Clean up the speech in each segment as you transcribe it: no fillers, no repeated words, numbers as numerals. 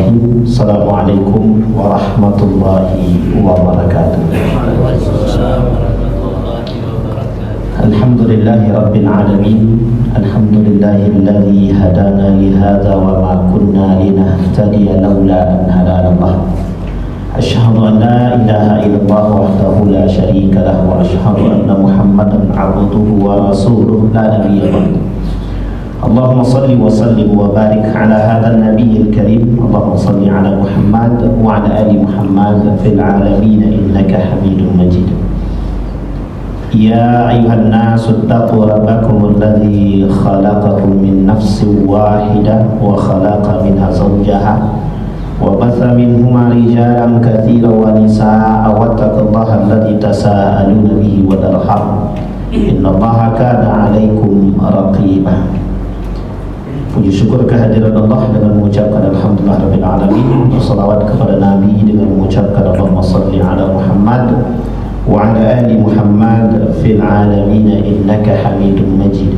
Bismillahirrahmanirrahim. Assalamualaikum warahmatullahi wabarakatuh. Alhamdulillahi rabbil alamin. Alhamdulillahilladzi hadana li hadza wa ma kunna linahtadiya laula an hadana Allah. Asyhadu an la ilaha illallah wahdahu la syarika lahu wa asyhadu anna Muhammadan 'abduhu wa rasuluhu la nabiyya ba'dahu. Allahumma salli wa sallim wa barik ala hadzal nabiyil karim. Allahumma salli ala Muhammad wa ala ali Muhammad fil alamin innaka Hamidum Majid. Ya ayyuhan nasu ittaqu rabbakum alladzi khalaqakum min nafsin wahidah wa khalaqa minha zawjaha wa batha minhuma rijalan katsiran wa nisaa'a wattaqullaha alladzi tasaaluna bihi wal arham innallaha kana 'alaikum raqiba. Puji syukur kehadiran Allah dengan mengucapkan Alhamdulillah Rabbil Alamin. Salawat kepada Nabi dengan mengucapkan Allahumma salli ala Muhammad wa ala ali Muhammad fil alamin innaka Hamidum Majid.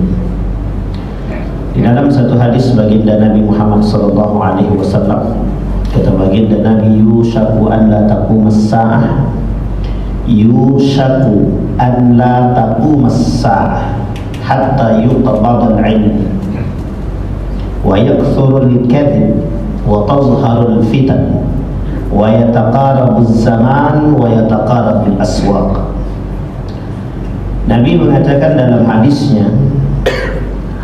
Di dalam satu hadis baginda Nabi Muhammad sallallahu alaihi wasallam, kata baginda Nabi, yushaku an la taqumas sa'ah, yushaku an la taqumas sa'ah hatta yuqbadal ilm wa yakthurul kadhib wa tazharul fitan wa yataqarabuz zaman wa yataqarabul aswaq. Nabi mengatakan dalam hadisnya,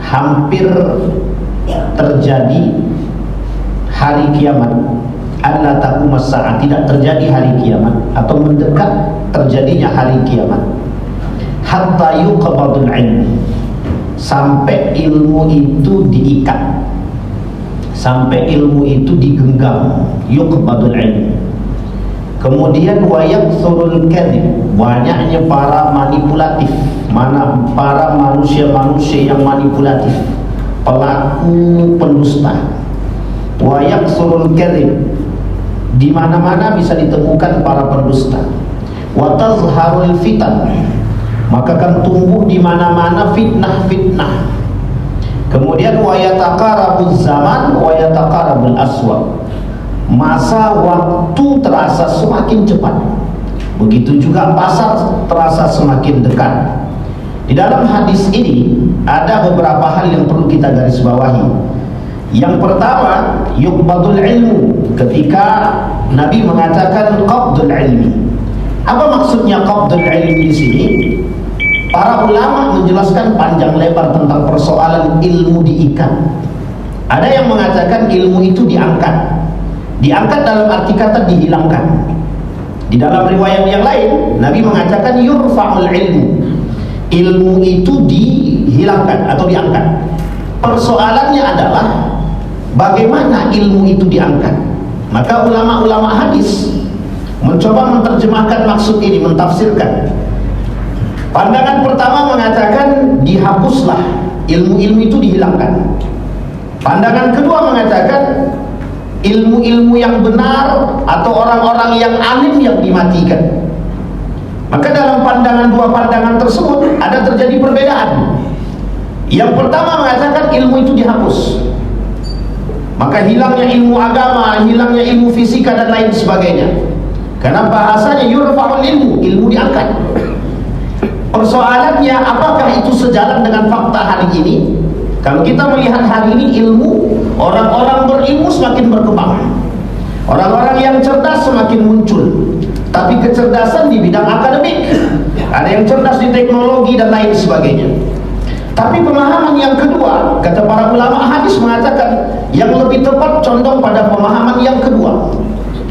hampir terjadi hari kiamat, alla taqumas sa'a, tidak terjadi hari kiamat atau mendekat terjadinya hari kiamat, hatta yuqbadul ilm, sampai ilmu itu diikat, sampai ilmu itu digenggam, yuqbadul ilm. Kemudian wa yakthurul kadhib, banyaknya para manipulatif, para manusia-manusia yang manipulatif, pelaku pendusta. Wa yakthurul kadhib, di mana-mana bisa ditemukan para pendusta. Wa tazharul fitan, maka akan tumbuh di mana-mana fitnah-fitnah. Kemudian wa yataqarabuz zaman wa yataqarabul aswaq, masa waktu terasa semakin cepat, begitu juga pasar terasa semakin dekat. Di dalam hadis ini ada beberapa hal yang perlu kita garis bawahi. Yang pertama, yuqbadul ilmu, ketika Nabi mengatakan qabdul ilmi. Apa maksudnya qabdul ilmi di sini? Para ulama menjelaskan panjang lebar tentang persoalan ilmu diikat. Ada yang mengatakan ilmu itu diangkat. Diangkat dalam arti kata dihilangkan. Di dalam riwayat yang lain, Nabi mengatakan yurfa'ul ilmu. Ilmu itu dihilangkan atau diangkat. Persoalannya adalah bagaimana ilmu itu diangkat. Maka ulama-ulama hadis mencoba menerjemahkan maksud ini, mentafsirkan. Pandangan pertama mengatakan dihapuslah, ilmu-ilmu itu dihilangkan. Pandangan kedua mengatakan ilmu-ilmu yang benar atau orang-orang yang alim yang dimatikan. Maka dalam pandangan dua pandangan tersebut ada terjadi perbedaan. Yang pertama mengatakan ilmu itu dihapus, maka hilangnya ilmu agama, hilangnya ilmu fisika dan lain sebagainya. Karena bahasanya yurfa'ul ilmu, ilmu diangkat. Persoalannya, apakah itu sejalan dengan fakta hari ini? Kalau kita melihat hari ini ilmu, orang-orang berilmu semakin berkembang, orang-orang yang cerdas semakin muncul. Tapi kecerdasan di bidang akademik, ada yang cerdas di teknologi dan lain sebagainya. Tapi pemahaman yang kedua, kata para ulama hadis mengatakan yang lebih tepat condong pada pemahaman yang kedua.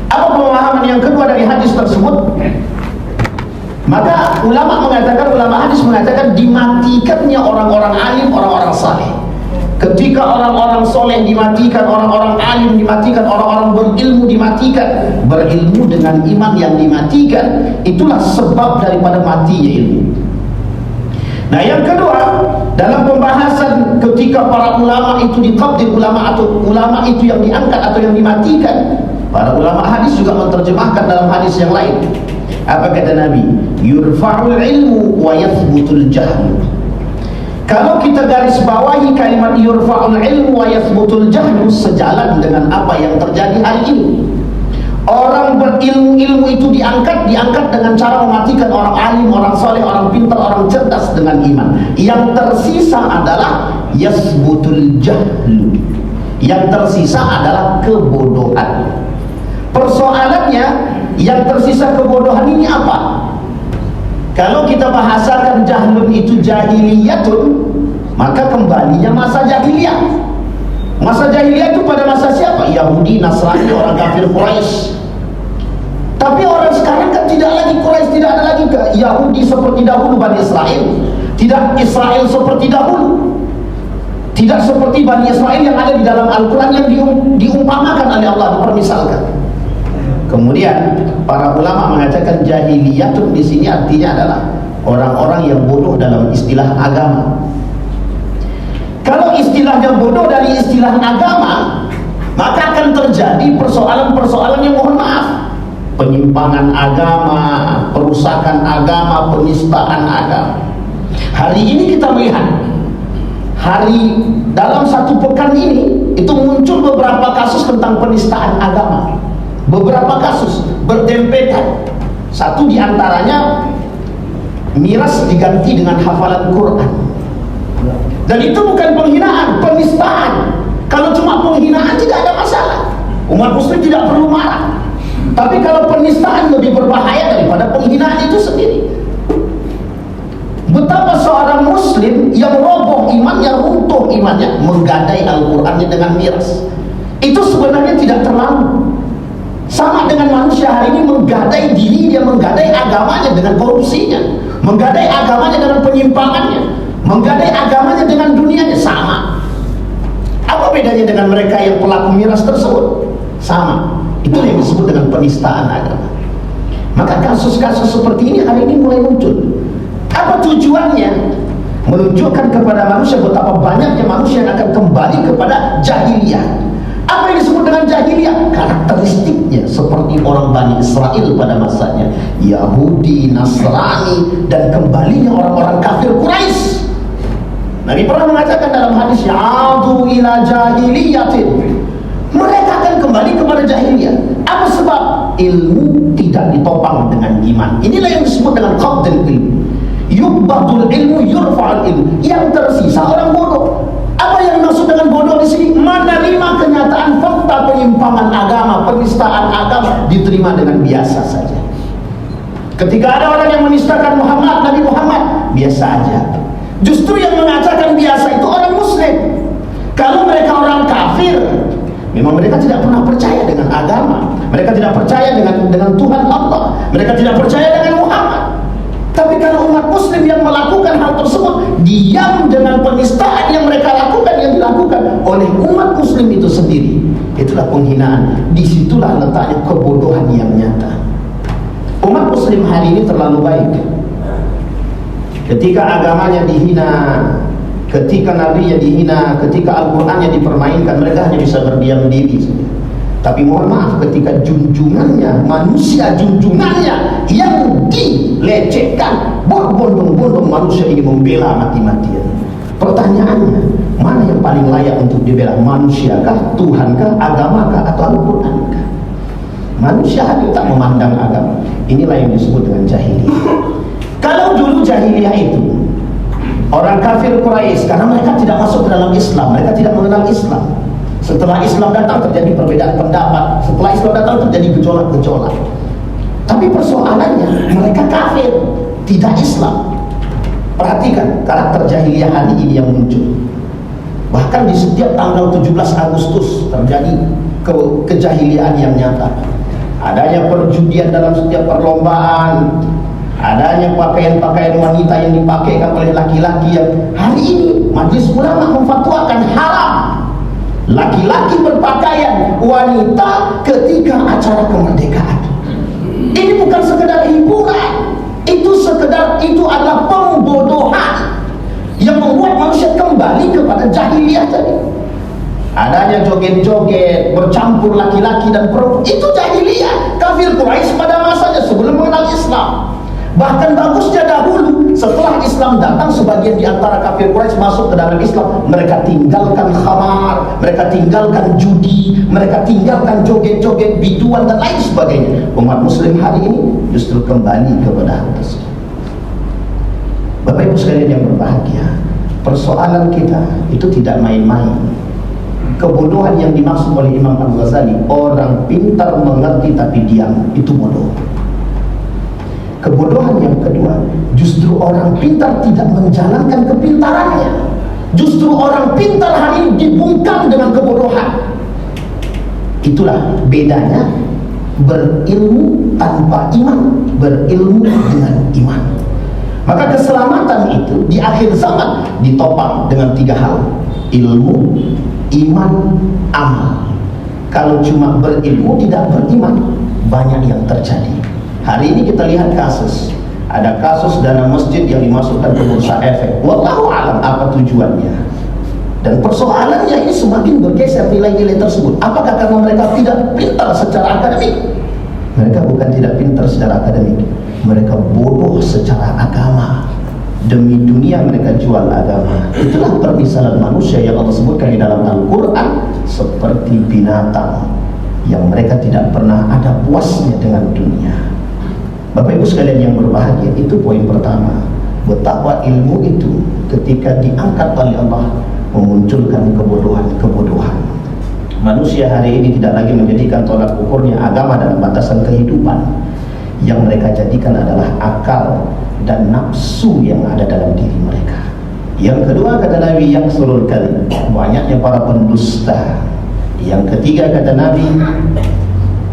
Apa pemahaman yang kedua dari hadis tersebut? Maka ulama hadis mengatakan dimatikannya orang-orang alim, orang-orang saleh. Ketika orang-orang soleh dimatikan, orang-orang alim dimatikan, orang-orang berilmu dimatikan, berilmu dengan iman yang dimatikan, itulah sebab daripada matinya ilmu. Nah, yang kedua, dalam pembahasan ketika para ulama itu diqabdir, ulama atau ulama itu yang diangkat atau yang dimatikan, para ulama hadis juga menerjemahkan dalam hadis yang lain. Apa kata Nabi? Yurfa'ul ilmu wa yathbutul jahlu. Kalau kita garis bawahi kalimat yurfa'ul ilmu wa yathbutul jahlu, sejalan dengan apa yang terjadi hari ini. Orang berilmu itu diangkat dengan cara mematikan orang alim, orang soleh, orang pintar, orang cerdas dengan iman. Yang tersisa adalah yasbutul jahlu. Yang tersisa adalah kebodohan. Persoalannya, yang tersisa kebodohan ini apa? Kalau kita bahasakan jahlun itu jahiliyatun, maka kembalinya masa jahiliyah. Masa jahiliyah itu pada masa siapa? Yahudi, Nasrani, orang kafir Quraisy. Tapi orang sekarang kan tidak lagi Quraisy, tidak ada lagi Yahudi seperti dahulu Bani Israel. Tidak Israel seperti dahulu. Tidak seperti Bani Israel yang ada di dalam Al-Quran yang diumpamakan oleh Allah, dipermisalkan. Kemudian para ulama mengatakan jahiliyatun di sini artinya adalah orang-orang yang bodoh dalam istilah agama. Kalau istilahnya bodoh dari istilah agama, maka akan terjadi persoalan-persoalan yang mohon maaf, penyimpangan agama, perusakan agama, penistaan agama. Hari ini kita melihat, dalam satu pekan ini itu muncul beberapa kasus tentang penistaan agama. Beberapa kasus berdempetan. Satu diantaranya miras diganti dengan hafalan Quran. Dan itu bukan penghinaan, penistaan. Kalau cuma penghinaan tidak ada masalah, umat muslim tidak perlu marah. Tapi kalau penistaan lebih berbahaya daripada penghinaan itu sendiri. Betapa seorang muslim yang roboh imannya, runtuh imannya, menggadai Al-Qurannya dengan miras. Itu sebenarnya tidak terlalu. Sama dengan manusia hari ini menggadai diri dia, menggadai agamanya dengan korupsinya, menggadai agamanya dengan penyimpangannya, menggadai agamanya dengan dunianya. Sama. Apa bedanya dengan mereka yang pelaku miras tersebut? Sama. Itu yang disebut dengan penistaan agama. Maka kasus-kasus seperti ini hari ini mulai muncul. Apa tujuannya? Menunjukkan kepada manusia betapa banyaknya manusia yang akan kembali kepada jahiliyah. Apa yang disebut dengan jahiliyah? Karakteristiknya seperti orang Bani Israel pada masanya, Yahudi, Nasrani, dan kembalinya orang-orang kafir Quraisy. Nabi pernah mengatakan dalam hadis, "Ya'adu ila jahiliyatin." Mereka akan kembali kepada jahiliyah. Apa sebab? Ilmu tidak ditopang dengan iman. Inilah yang disebut dengan qabdul ilmu. Yubadul ilmu, yurfa'al ilmu. Yang tersisa orang bodoh. Apa yang dimaksud dengan bodoh di sini? Menerima kenyataan fakta penyimpangan agama, penistaan agama diterima dengan biasa saja. Ketika ada orang yang menistakan Muhammad, Nabi Muhammad, biasa aja. Justru yang mengatakan biasa itu orang muslim. Kalau mereka orang kafir, memang mereka tidak pernah percaya dengan agama. Mereka tidak percaya dengan Tuhan Allah. Mereka tidak percaya dengan Muhammad. Tapi kalau umat muslim yang melakukan hal tersebut, diam dengan penistaan yang mereka lakukan, yang dilakukan oleh umat muslim itu sendiri, itulah penghinaan. Disitulah letaknya kebodohan yang nyata. Umat muslim hari ini terlalu baik. Ketika agamanya dihina, ketika nabinya dihina, ketika Al-Qurannya dipermainkan, mereka hanya bisa berdiam diri saja. Tapi mohon maaf, ketika junjungannya, manusia junjungannya yang dilecehkan, berbondong-bondong manusia ini membela mati-matian. Pertanyaannya, mana yang paling layak untuk dibela? Manusiakah, Tuhankah, agamakah, atau Al-Qurankah? Manusia hari tak memandang agama. Inilah yang disebut dengan jahiliyah. Kalau dulu jahiliyah itu orang kafir Quraisy, karena mereka tidak masuk ke dalam Islam, mereka tidak mengenal Islam. Setelah Islam datang terjadi perbedaan pendapat. Setelah Islam datang terjadi gejolak-gejolak. Tapi persoalannya mereka kafir, tidak Islam. Perhatikan karakter jahiliyah hari ini yang muncul. Bahkan di setiap tanggal 17 Agustus terjadi kejahiliaan yang nyata. Adanya perjudian dalam setiap perlombaan, adanya pakaian-pakaian wanita yang dipakai oleh laki-laki yang hari ini Majelis Ulama memfatwakan haram laki-laki berpakaian wanita ketika acara kemerdekaan. Ini bukan sekedar hiburan, itu adalah pembodohan yang membuat manusia kembali kepada jahiliyah tadi. Adanya joget-joget bercampur laki-laki dan perempuan, itu jahiliyah kafir Quraisy pada masanya sebelum mengenal Islam. Bahkan bagusnya dahulu setelah Islam datang, sebagian di antara kafir Quraisy masuk ke dalam Islam, mereka tinggalkan khamar, mereka tinggalkan judi, mereka tinggalkan joget-joget, biduan dan lain sebagainya. Umat muslim hari ini justru kembali kepada hal tersebut. Bapak Ibu sekalian yang berbahagia, persoalan kita itu tidak main-main. Kebodohan yang dimaksud oleh Imam Al-Ghazali, orang pintar mengerti tapi diam, itu bodoh. Kebodohan yang kedua, justru orang pintar tidak menjalankan kepintarannya. Justru orang pintar hari ini dibungkam dengan kebodohan. Itulah bedanya berilmu tanpa iman, berilmu dengan iman. Maka keselamatan itu di akhir zaman ditopang dengan 3 hal: ilmu, iman, amal. Kalau cuma berilmu tidak beriman, banyak yang terjadi. Hari ini kita lihat kasus, ada kasus dana masjid yang dimasukkan ke bursa efek. Wallahu alam apa tujuannya. Dan persoalannya ini semakin bergeser nilai-nilai tersebut. Apakah karena mereka tidak pintar secara akademik? Mereka bukan tidak pintar secara akademik, mereka bodoh secara agama. Demi dunia mereka jual agama. Itulah permisalan manusia yang Allah sebutkan di dalam Al-Quran, seperti binatang yang mereka tidak pernah ada puasnya dengan dunia. Bapak Ibu sekalian yang berbahagia, itu poin pertama. Betapa ilmu itu ketika diangkat oleh Allah memunculkan kebodohan-kebodohan. Manusia hari ini tidak lagi menjadikan tolak ukurnya agama dalam batasan kehidupan. Yang mereka jadikan adalah akal dan nafsu yang ada dalam diri mereka. Yang kedua, kata Nabi, yang surul kalim, banyaknya para pendusta. Yang ketiga, kata Nabi,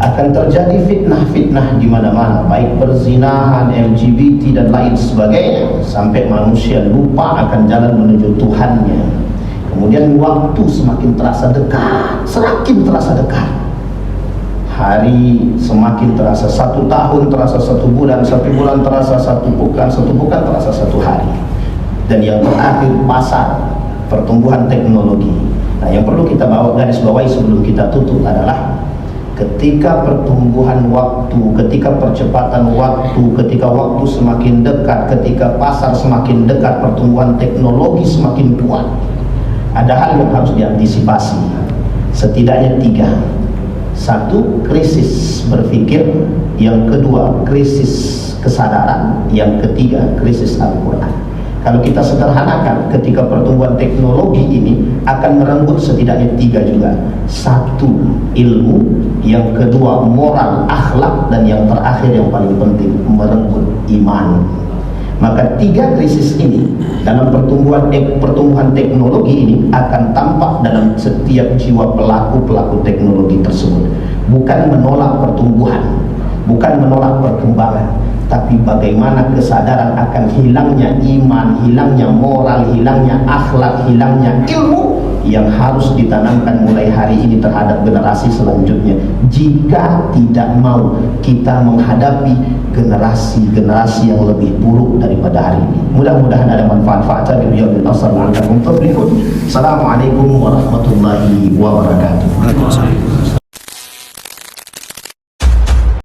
akan terjadi fitnah-fitnah di mana-mana, baik perzinahan, LGBT dan lain sebagainya, sampai manusia lupa akan jalan menuju Tuhannya. Kemudian waktu semakin terasa dekat, semakin terasa dekat. Hari semakin terasa 1 tahun, terasa 1 bulan, 1 bulan terasa 1 pekan, 1 pekan terasa 1 hari. Dan yang terakhir, pasar, pertumbuhan teknologi. Nah, yang perlu kita garis bawahi sebelum kita tutup adalah ketika pertumbuhan waktu, ketika percepatan waktu, ketika waktu semakin dekat, ketika pasar semakin dekat, pertumbuhan teknologi semakin kuat, ada hal yang harus diantisipasi. Setidaknya 3. 1, krisis berpikir. Yang kedua, krisis kesadaran. Yang ketiga, krisis Al-Quran. Kalau kita sederhanakan, ketika pertumbuhan teknologi ini akan merenggut setidaknya 3 juga. 1, ilmu. Yang kedua, moral, akhlak. Dan yang terakhir yang paling penting, merenggut iman. Maka 3 krisis ini dalam pertumbuhan teknologi ini akan tampak dalam setiap jiwa pelaku teknologi tersebut. Bukan menolak pertumbuhan, bukan menolak perkembangan, tapi bagaimana kesadaran akan hilangnya iman, hilangnya moral, hilangnya akhlak, hilangnya ilmu yang harus ditanamkan mulai hari ini terhadap generasi selanjutnya, jika tidak mau kita menghadapi generasi-generasi yang lebih buruk daripada hari ini. Mudah-mudahan ada manfaat-manfaatnya. Assalamualaikum warahmatullahi wabarakatuh.